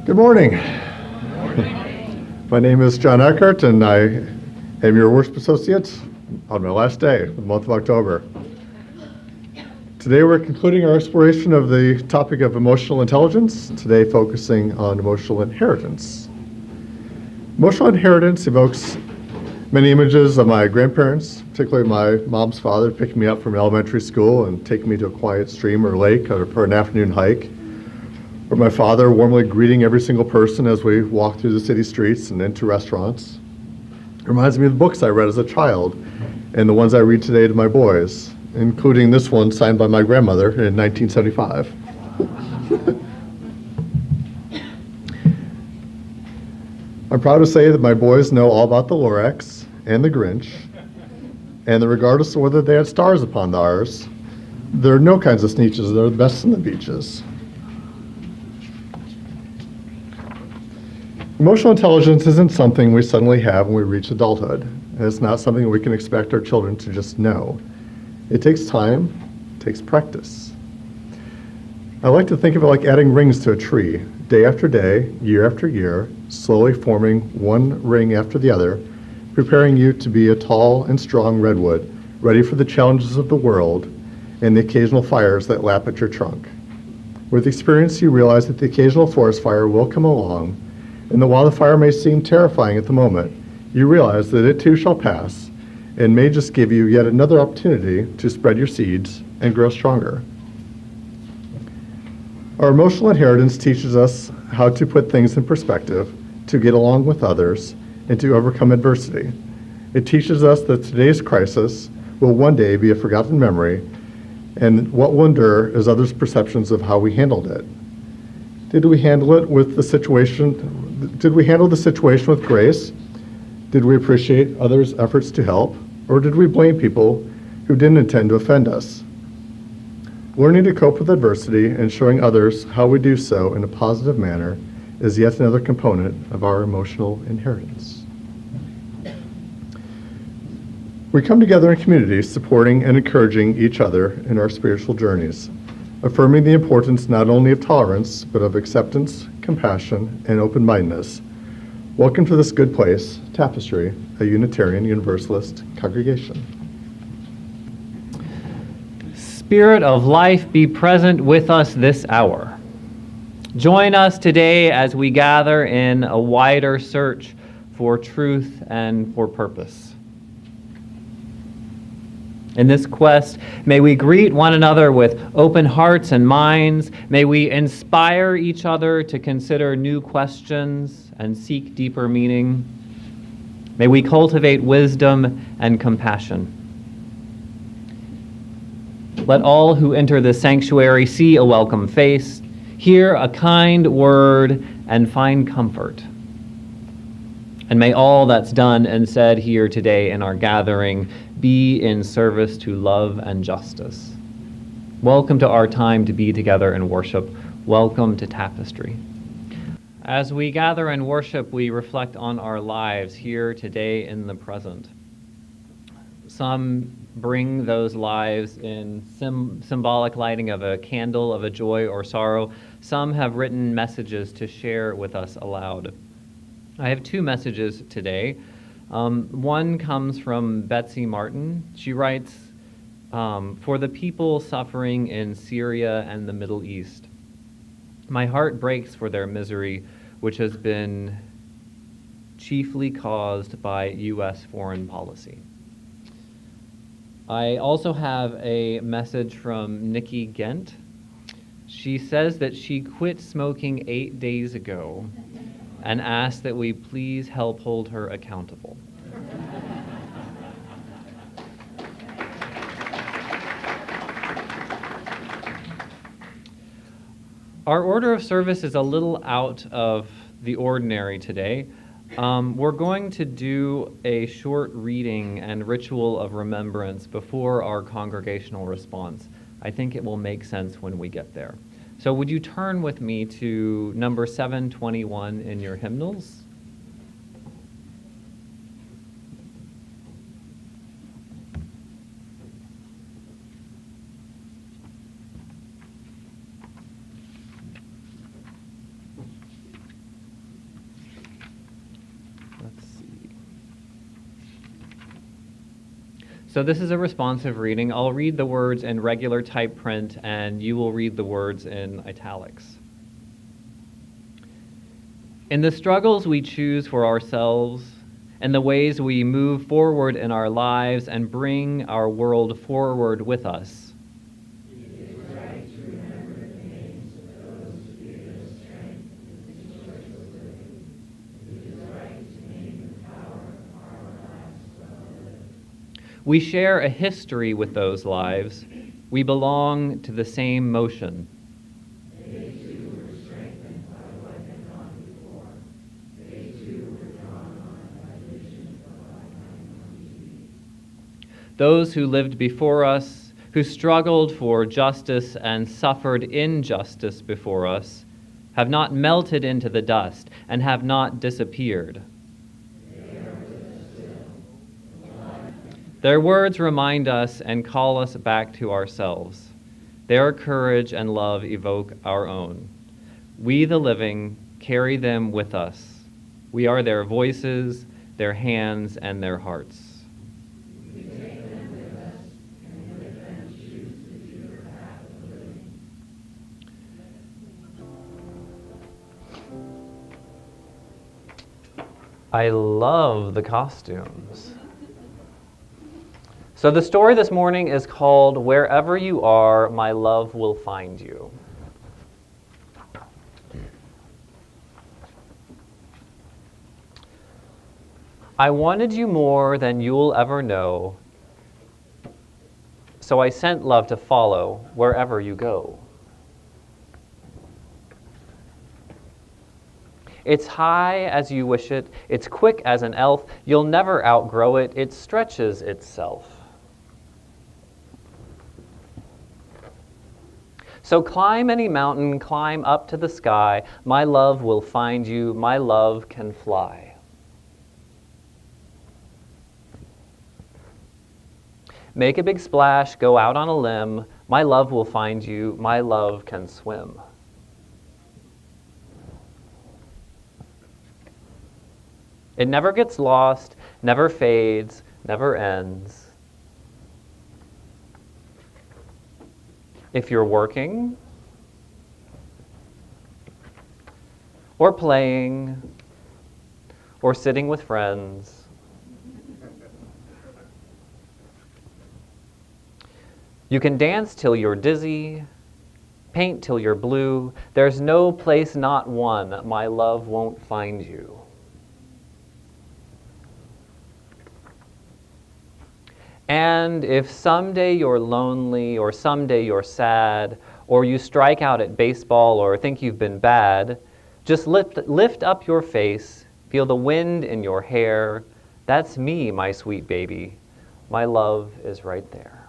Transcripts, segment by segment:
Good morning. My name is John Eckert, and I am your worship associate on my last day, the month of October. Today we're concluding our exploration of the topic of emotional intelligence, today focusing on emotional inheritance. Emotional inheritance evokes many images of my grandparents, particularly my mom's father picking me up from elementary school and taking me to a quiet stream or lake for an afternoon hike, or my father warmly greeting every single person as we walk through the city streets and into restaurants. It reminds me of the books I read as a child and the ones I read today to my boys, including this one signed by my grandmother in 1975. I'm proud to say that my boys know all about the Lorax and the Grinch, and that regardless of whether they had stars upon theirs, there are no kinds of sneetches that are the best in the beaches. Emotional intelligence isn't something we suddenly have when we reach adulthood, and it's not something we can expect our children to just know. It takes time, it takes practice. I like to think of it like adding rings to a tree, day after day, year after year, slowly forming one ring after the other, preparing you to be a tall and strong redwood, ready for the challenges of the world and the occasional fires that lap at your trunk. With experience, you realize that the occasional forest fire will come along, and that while the fire may seem terrifying at the moment, you realize that it too shall pass and may just give you yet another opportunity to spread your seeds and grow stronger. Our emotional inheritance teaches us how to put things in perspective, to get along with others, and to overcome adversity. It teaches us that today's crisis will one day be a forgotten memory, and what will endure is others' perceptions of how we handled it. Did we handle the situation with grace? Did we appreciate others' efforts to help? Or did we blame people who didn't intend to offend us? Learning to cope with adversity and showing others how we do so in a positive manner is yet another component of our emotional inheritance. We come together in community supporting and encouraging each other in our spiritual journeys, affirming the importance not only of tolerance, but of acceptance, compassion, and open-mindedness. Welcome to this good place, Tapestry, a Unitarian Universalist congregation. Spirit of life, be present with us this hour. Join us today as we gather in a wider search for truth and for purpose. In this quest, may we greet one another with open hearts and minds. May we inspire each other to consider new questions and seek deeper meaning. May we cultivate wisdom and compassion. Let all who enter the sanctuary see a welcome face, hear a kind word, and find comfort. And may all that's done and said here today in our gathering be in service to love and justice. Welcome to our time to be together in worship. Welcome to Tapestry. As we gather in worship, we reflect on our lives here today in the present. Some bring those lives in symbolic lighting of a candle of a joy or sorrow. Some have written messages to share with us aloud. I have two messages today. One comes from Betsy Martin. She writes, for the people suffering in Syria and the Middle East, my heart breaks for their misery, which has been chiefly caused by U.S. foreign policy. I also have a message from Nikki Gent. She says that she quit smoking 8 days ago and asked that we please help hold her accountable. Our order of service is a little out of the ordinary today. We're going to do a short reading and ritual of remembrance before our congregational response. I think it will make sense when we get there. So would you turn with me to number 721 in your hymnals? So this is a responsive reading. I'll read the words in regular type print, and you will read the words in italics. In the struggles we choose for ourselves, and the ways we move forward in our lives and bring our world forward with us, we share a history with those lives. We belong to the same motion. Those who lived before us, who struggled for justice and suffered injustice before us, have not melted into the dust and have not disappeared. Their words remind us and call us back to ourselves. Their courage and love evoke our own. We, the living, carry them with us. We are their voices, their hands, and their hearts. I love the costumes. So the story this morning is called Wherever You Are, My Love Will Find You. I wanted you more than you'll ever know, so I sent love to follow wherever you go. It's high as you wish it, it's quick as an elf, you'll never outgrow it, it stretches itself. So climb any mountain, climb up to the sky, my love will find you, my love can fly. Make a big splash, go out on a limb, my love will find you, my love can swim. It never gets lost, never fades, never ends. If you're working, or playing, or sitting with friends, you can dance till you're dizzy, paint till you're blue. There's no place, not one, my love won't find you. And if someday you're lonely, or someday you're sad, or you strike out at baseball or think you've been bad, just lift up your face, feel the wind in your hair. That's me, my sweet baby. My love is right there.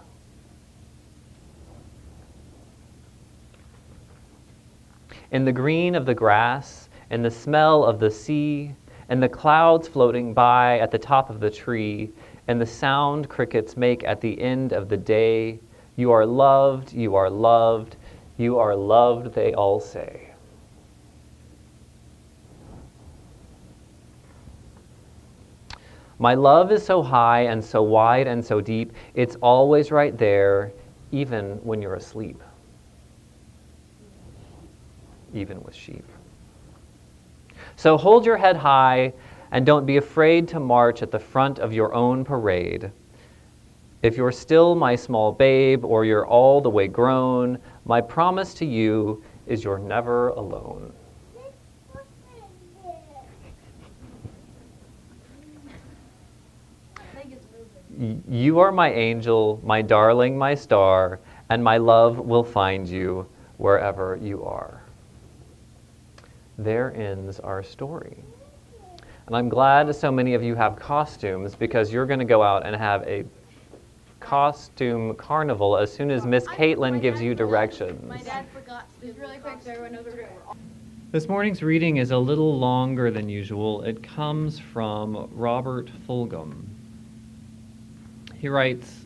In the green of the grass, in the smell of the sea, and the clouds floating by at the top of the tree, and the sound crickets make at the end of the day, you are loved, you are loved, you are loved, they all say. My love is so high and so wide and so deep, it's always right there, even when you're asleep. Even with sheep. So hold your head high and don't be afraid to march at the front of your own parade. If you're still my small babe or you're all the way grown, my promise to you is you're never alone. You are my angel, my darling, my star, and my love will find you wherever you are. There ends our story. And I'm glad so many of you have costumes because you're going to go out and have a costume carnival as soon as Miss Caitlin gives you directions. My dad forgot to do really quick so everyone knows we're doing. This morning's reading is a little longer than usual. It comes from Robert Fulghum. He writes,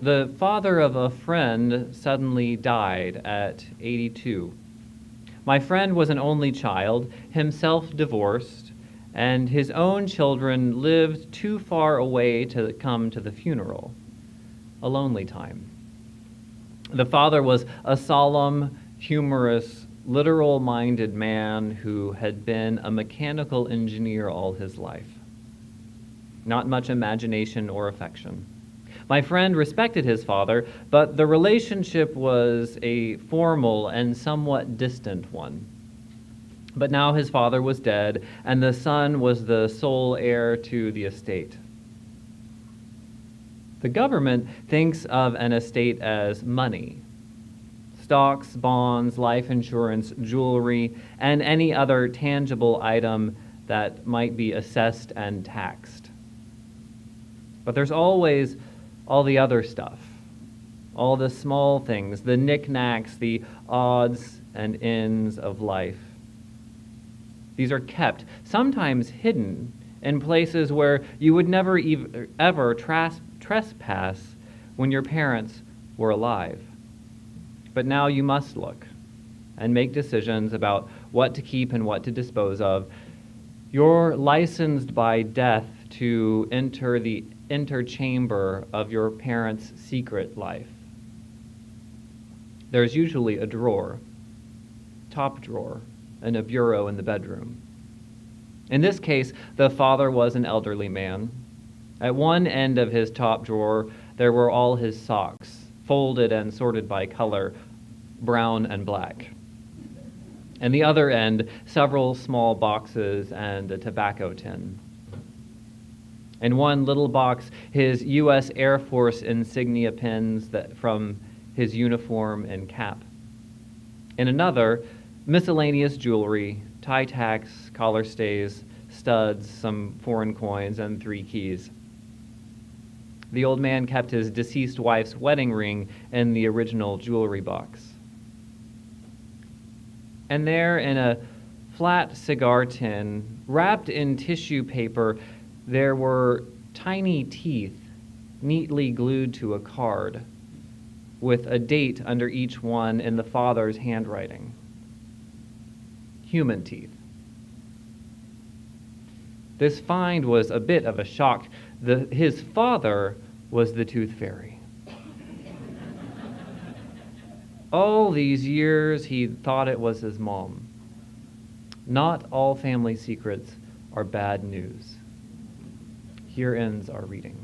"The father of a friend suddenly died at 82. My friend was an only child, himself divorced, and his own children lived too far away to come to the funeral. A lonely time. The father was a solemn, humorous, literal-minded man who had been a mechanical engineer all his life. Not much imagination or affection. My friend respected his father, but the relationship was a formal and somewhat distant one. But now his father was dead, and the son was the sole heir to the estate. The government thinks of an estate as money. Stocks, bonds, life insurance, jewelry, and any other tangible item that might be assessed and taxed. But there's always all the other stuff, all the small things, the knickknacks, the odds and ends of life. These are kept, sometimes hidden, in places where you would never ever trespass when your parents were alive. But now you must look and make decisions about what to keep and what to dispose of. You're licensed by death to enter the inner chamber of your parents' secret life. There's usually a drawer, top drawer, and a bureau in the bedroom. In this case, the father was an elderly man. At one end of his top drawer, there were all his socks, folded and sorted by color, brown and black. And the other end, several small boxes and a tobacco tin. In one little box, his U.S. Air Force insignia pins from his uniform and cap. In another, miscellaneous jewelry, tie tacks, collar stays, studs, some foreign coins, and 3 keys. The old man kept his deceased wife's wedding ring in the original jewelry box. And there, in a flat cigar tin, wrapped in tissue paper, there were tiny teeth neatly glued to a card with a date under each one in the father's handwriting. Human teeth. This find was a bit of a shock. His father was the tooth fairy. All these years he thought it was his mom. Not all family secrets are bad news. Here ends our reading.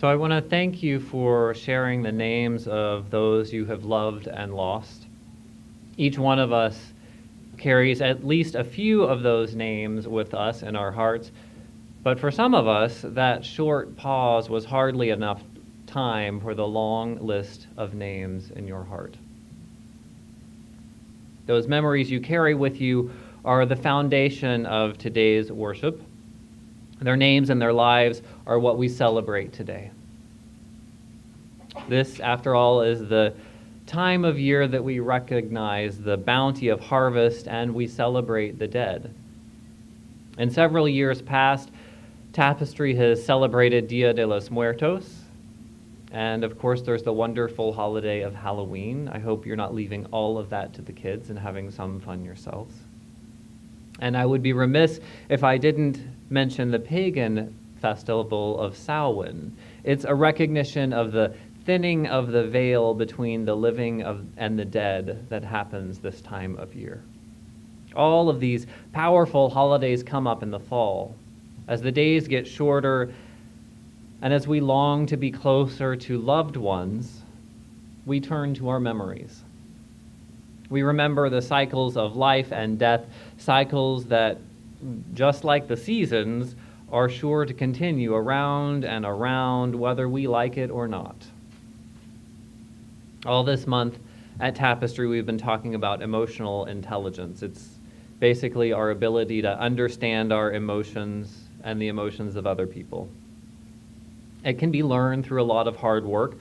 So I want to thank you for sharing the names of those you have loved and lost. Each one of us carries at least a few of those names with us in our hearts, but for some of us, that short pause was hardly enough time for the long list of names in your heart. Those memories you carry with you are the foundation of today's worship. Their names and their lives are what we celebrate today. This, after all, is the time of year that we recognize the bounty of harvest and we celebrate the dead. In several years past, Tapestry has celebrated Dia de los Muertos, and of course there's the wonderful holiday of Halloween. I hope you're not leaving all of that to the kids and having some fun yourselves. And I would be remiss if I didn't mention the pagan festival of Samhain. It's a recognition of the thinning of the veil between the living and the dead that happens this time of year. All of these powerful holidays come up in the fall. As the days get shorter, and as we long to be closer to loved ones, we turn to our memories. We remember the cycles of life and death, cycles that, just like the seasons, are sure to continue around and around, whether we like it or not. All this month at Tapestry, we've been talking about emotional intelligence. It's basically our ability to understand our emotions and the emotions of other people. It can be learned through a lot of hard work.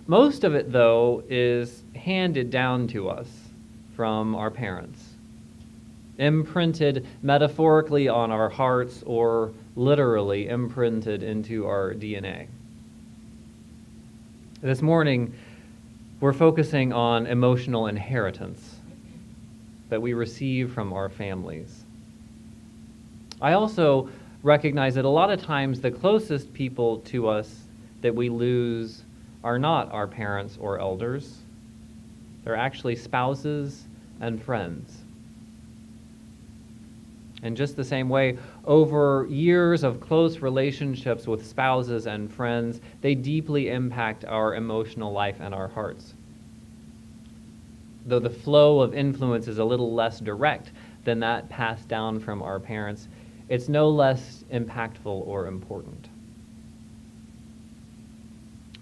Most of it, though, is handed down to us from our parents, imprinted metaphorically on our hearts or literally imprinted into our DNA. This morning, we're focusing on emotional inheritance that we receive from our families. I also recognize that a lot of times the closest people to us that we lose are not our parents or elders. They're actually spouses and friends. In just the same way, over years of close relationships with spouses and friends, they deeply impact our emotional life and our hearts. Though the flow of influence is a little less direct than that passed down from our parents, it's no less impactful or important.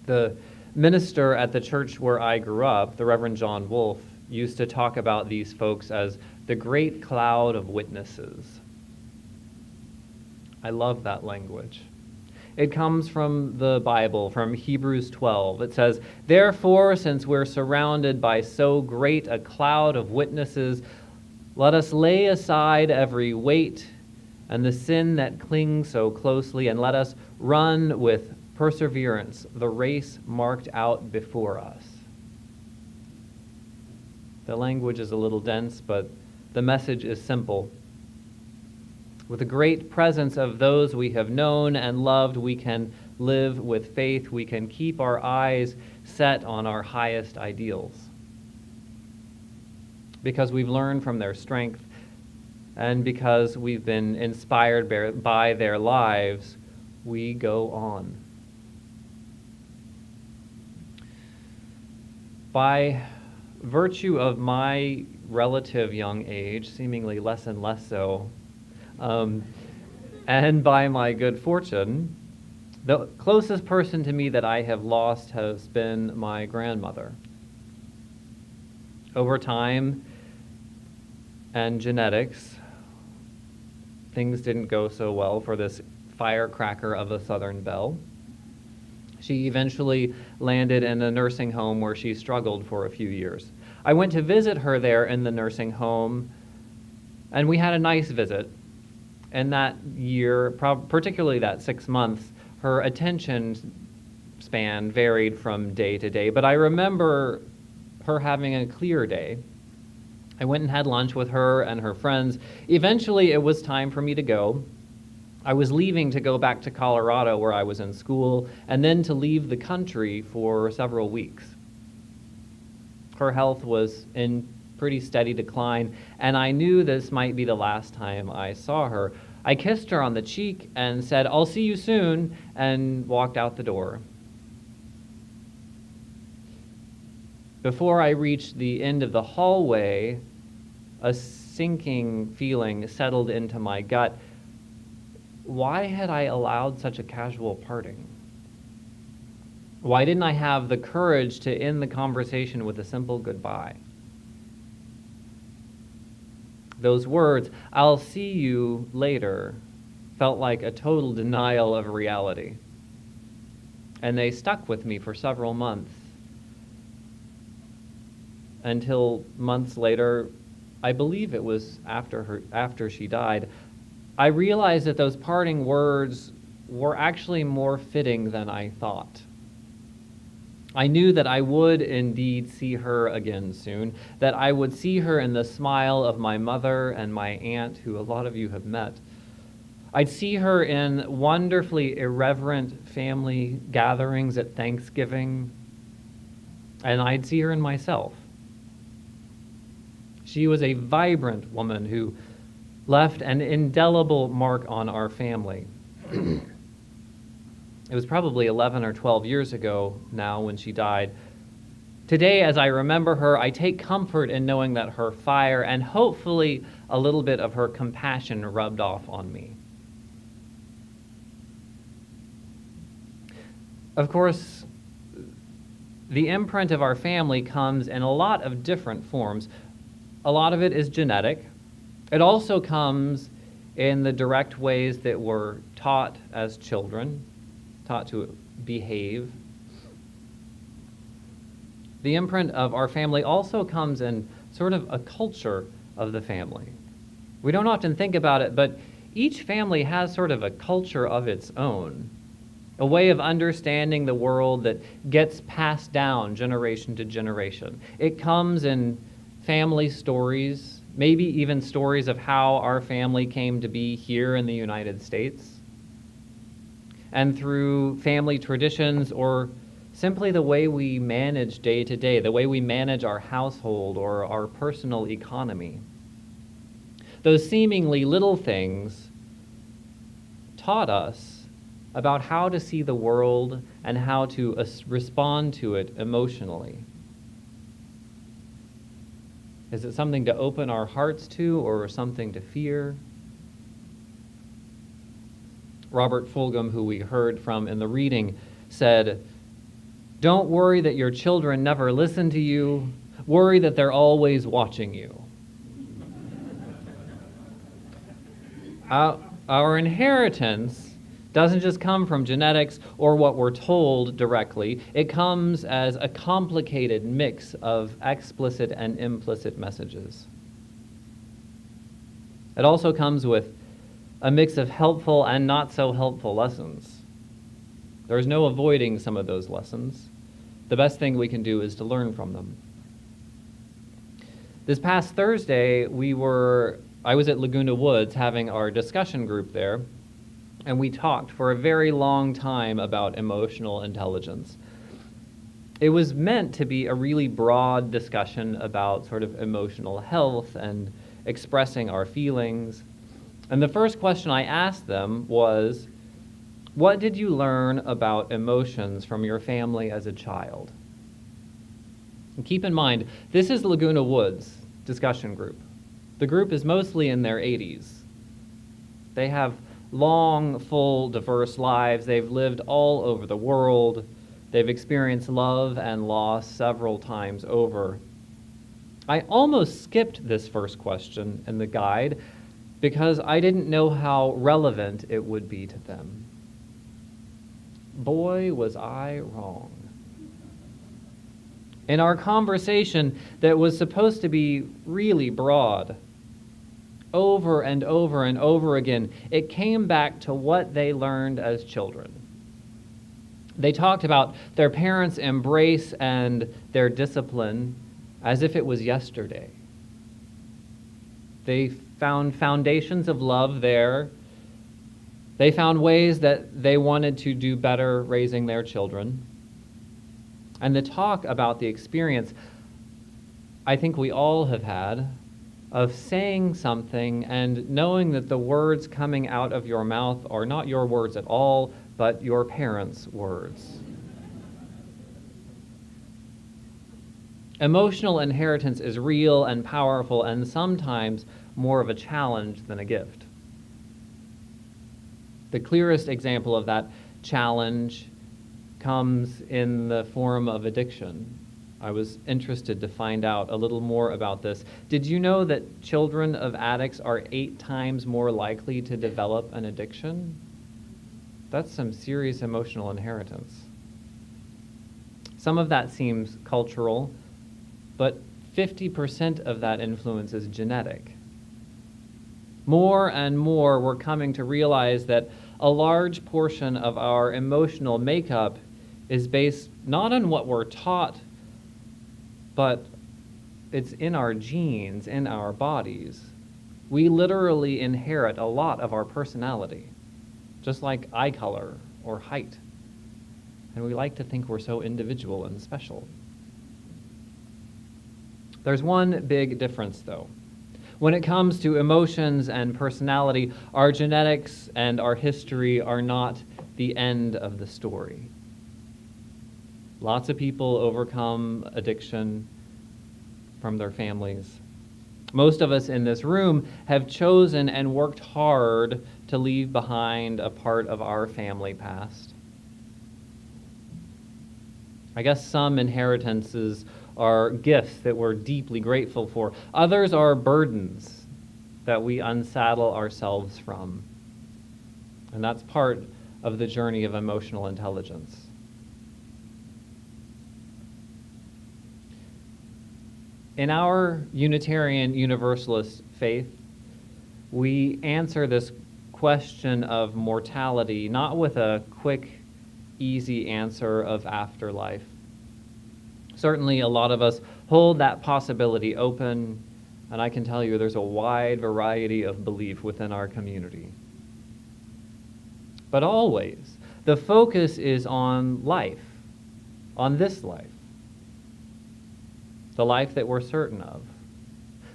The minister at the church where I grew up, the Reverend John Wolfe, used to talk about these folks as the great cloud of witnesses. I love that language. It comes from the Bible, from Hebrews 12. It says, "Therefore, since we're surrounded by so great a cloud of witnesses, let us lay aside every weight and the sin that clings so closely, and let us run with perseverance the race marked out before us." The language is a little dense, but the message is simple. With the great presence of those we have known and loved, we can live with faith. We can keep our eyes set on our highest ideals. Because we've learned from their strength and because we've been inspired by their lives, we go on. By virtue of my relative young age, seemingly less and less so, and by my good fortune, the closest person to me that I have lost has been my grandmother. Over time and genetics, things didn't go so well for this firecracker of a Southern belle. She eventually landed in a nursing home where she struggled for a few years. I went to visit her there in the nursing home, and we had a nice visit. And that year, particularly that 6 months, her attention span varied from day to day. But I remember her having a clear day. I went and had lunch with her and her friends. Eventually, it was time for me to go. I was leaving to go back to Colorado where I was in school, and then to leave the country for several weeks. Her health was in pretty steady decline, and I knew this might be the last time I saw her. I kissed her on the cheek and said, "I'll see you soon," and walked out the door. Before I reached the end of the hallway, a sinking feeling settled into my gut. Why had I allowed such a casual parting? Why didn't I have the courage to end the conversation with a simple goodbye? Those words, "I'll see you later," felt like a total denial of reality. And they stuck with me for several months. Until months later, I believe it was after she died, I realized that those parting words were actually more fitting than I thought. I knew that I would indeed see her again soon, that I would see her in the smile of my mother and my aunt, who a lot of you have met. I'd see her in wonderfully irreverent family gatherings at Thanksgiving, and I'd see her in myself. She was a vibrant woman who left an indelible mark on our family. It was probably 11 or 12 years ago now when she died. Today, as I remember her, I take comfort in knowing that her fire and hopefully a little bit of her compassion rubbed off on me. Of course, the imprint of our family comes in a lot of different forms. A lot of it is genetic. It also comes in the direct ways that we're taught as children, taught to behave. The imprint of our family also comes in sort of a culture of the family. We don't often think about it, but each family has sort of a culture of its own, a way of understanding the world that gets passed down generation to generation. It comes in family stories maybe even stories of how our family came to be here in the United States, and through family traditions or simply the way we manage day to day, the way we manage our household or our personal economy. Those seemingly little things taught us about how to see the world and how to respond to it emotionally. Is it something to open our hearts to or something to fear? Robert Fulghum, who we heard from in the reading, said, "Don't worry that your children never listen to you. Worry that they're always watching you." Our inheritance doesn't just come from genetics or what we're told directly. It comes as a complicated mix of explicit and implicit messages. It also comes with a mix of helpful and not so helpful lessons. There's no avoiding some of those lessons. The best thing we can do is to learn from them. This past Thursday, I was at Laguna Woods having our discussion group there, and we talked for a very long time about emotional intelligence. It was meant to be a really broad discussion about sort of emotional health and expressing our feelings. And the first question I asked them was, what did you learn about emotions from your family as a child? And keep in mind, this is Laguna Woods discussion group. The group is mostly in their 80s. They have long, full, diverse lives. They've lived all over the world. They've experienced love and loss several times over. I almost skipped this first question in the guide because I didn't know how relevant it would be to them. Boy, was I wrong. In our conversation that was supposed to be really broad, over and over and over again, it came back to what they learned as children. They talked about their parents' embrace and their discipline as if it was yesterday. They found foundations of love there. They found ways that they wanted to do better raising their children. And the talk about the experience, I think we all have had, of saying something and knowing that the words coming out of your mouth are not your words at all, but your parents' words. Emotional inheritance is real and powerful and sometimes more of a challenge than a gift. The clearest example of that challenge comes in the form of addiction. I was interested to find out a little more about this. Did you know that children of addicts are 8 times more likely to develop an addiction? That's some serious emotional inheritance. Some of that seems cultural, but 50% of that influence is genetic. More and more, we're coming to realize that a large portion of our emotional makeup is based not on what we're taught, but it's in our genes, in our bodies. We literally inherit a lot of our personality, just like eye color or height. And we like to think we're so individual and special. There's one big difference, though. When it comes to emotions and personality, our genetics and our history are not the end of the story. Lots of people overcome addiction from their families. Most of us in this room have chosen and worked hard to leave behind a part of our family past. I guess some inheritances are gifts that we're deeply grateful for. Others are burdens that we unsaddle ourselves from. And that's part of the journey of emotional intelligence. In our Unitarian Universalist faith, we answer this question of mortality not with a quick, easy answer of afterlife. Certainly, a lot of us hold that possibility open. And I can tell you there's a wide variety of belief within our community. But always, the focus is on life, on this life, the life that we're certain of.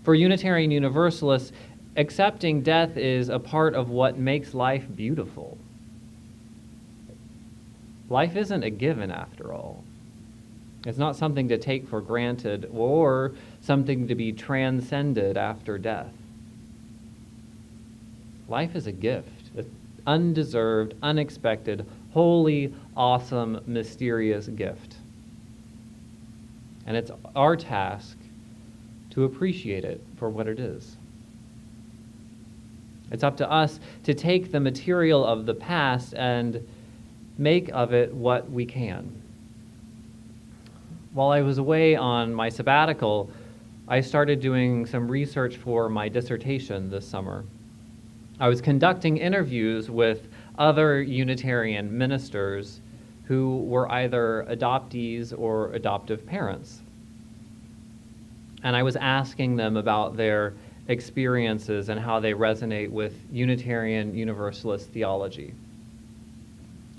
For Unitarian Universalists, accepting death is a part of what makes life beautiful. Life isn't a given, after all. It's not something to take for granted or something to be transcended after death. Life is a gift, an undeserved, unexpected, holy, awesome, mysterious gift. And it's our task to appreciate it for what it is. It's up to us to take the material of the past and make of it what we can. While I was away on my sabbatical, I started doing some research for my dissertation this summer. I was conducting interviews with other Unitarian ministers who were either adoptees or adoptive parents. And I was asking them about their experiences and how they resonate with Unitarian Universalist theology.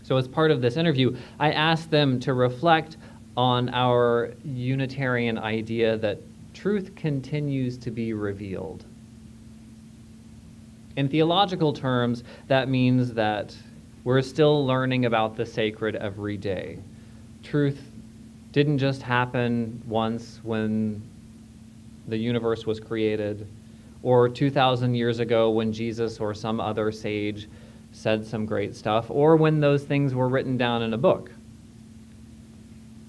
So as part of this interview, I asked them to reflect on our Unitarian idea that truth continues to be revealed. In theological terms, that means that we're still learning about the sacred every day. Truth didn't just happen once when the universe was created, or 2,000 years ago when Jesus or some other sage said some great stuff, or when those things were written down in a book.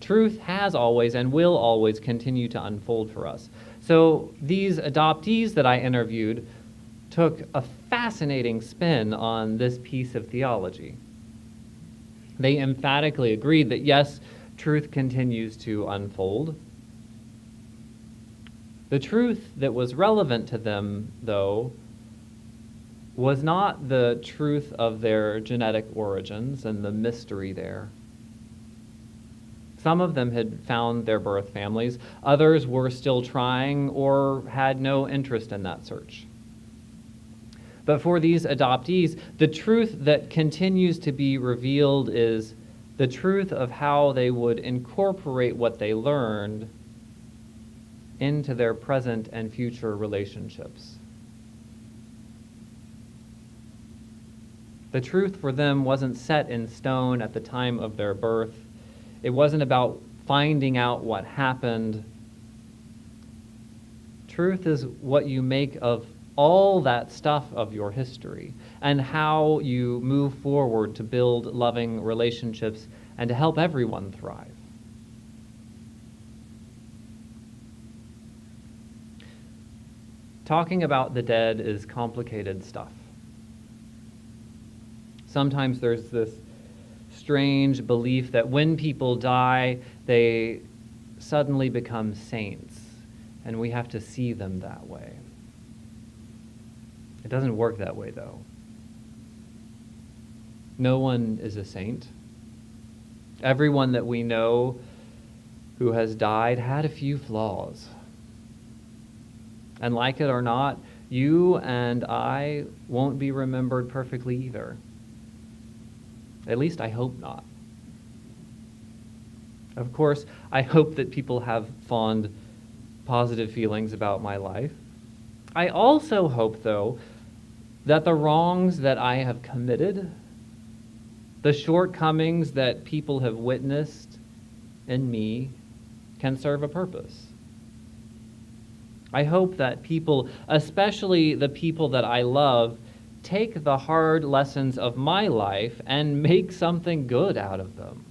Truth has always and will always continue to unfold for us. So these adoptees that I interviewed took a fascinating spin on this piece of theology. They emphatically agreed that yes, truth continues to unfold. The truth that was relevant to them, though, was not the truth of their genetic origins and the mystery there. Some of them had found their birth families. Others were still trying or had no interest in that search. But for these adoptees, the truth that continues to be revealed is the truth of how they would incorporate what they learned into their present and future relationships. The truth for them wasn't set in stone at the time of their birth. It wasn't about finding out what happened. Truth is what you make of all that stuff of your history and how you move forward to build loving relationships and to help everyone thrive. Talking about the dead is complicated stuff. Sometimes there's this strange belief that when people die, they suddenly become saints, and we have to see them that way. It doesn't work that way, though. No one is a saint. Everyone that we know who has died had a few flaws. And like it or not, you and I won't be remembered perfectly either. At least I hope not. Of course, I hope that people have fond, positive feelings about my life. I also hope, though, that the wrongs that I have committed, the shortcomings that people have witnessed in me, can serve a purpose. I hope that people, especially the people that I love, take the hard lessons of my life and make something good out of them.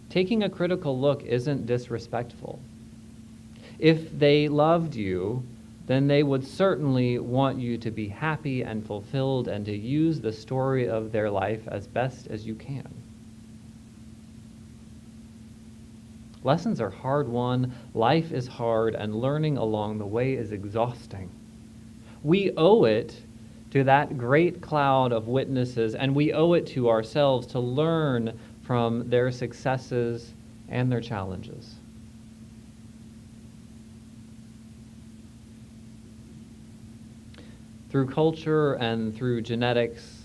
Taking a critical look isn't disrespectful. If they loved you, then they would certainly want you to be happy and fulfilled and to use the story of their life as best as you can. Lessons are hard-won, life is hard, and learning along the way is exhausting. We owe it to that great cloud of witnesses, and we owe it to ourselves to learn from their successes and their challenges. Through culture and through genetics,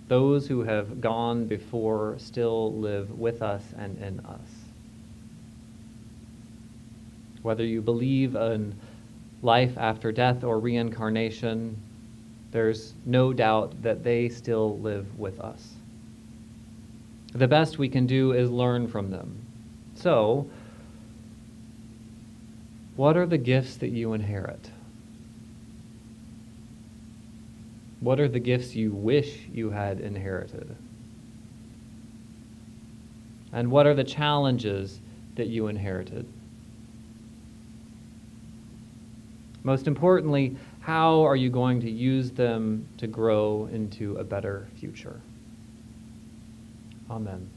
those who have gone before still live with us and in us. Whether you believe in life after death or reincarnation, there's no doubt that they still live with us. The best we can do is learn from them. So, what are the gifts that you inherit? What are the gifts you wish you had inherited? And what are the challenges that you inherited? Most importantly, how are you going to use them to grow into a better future? Amen.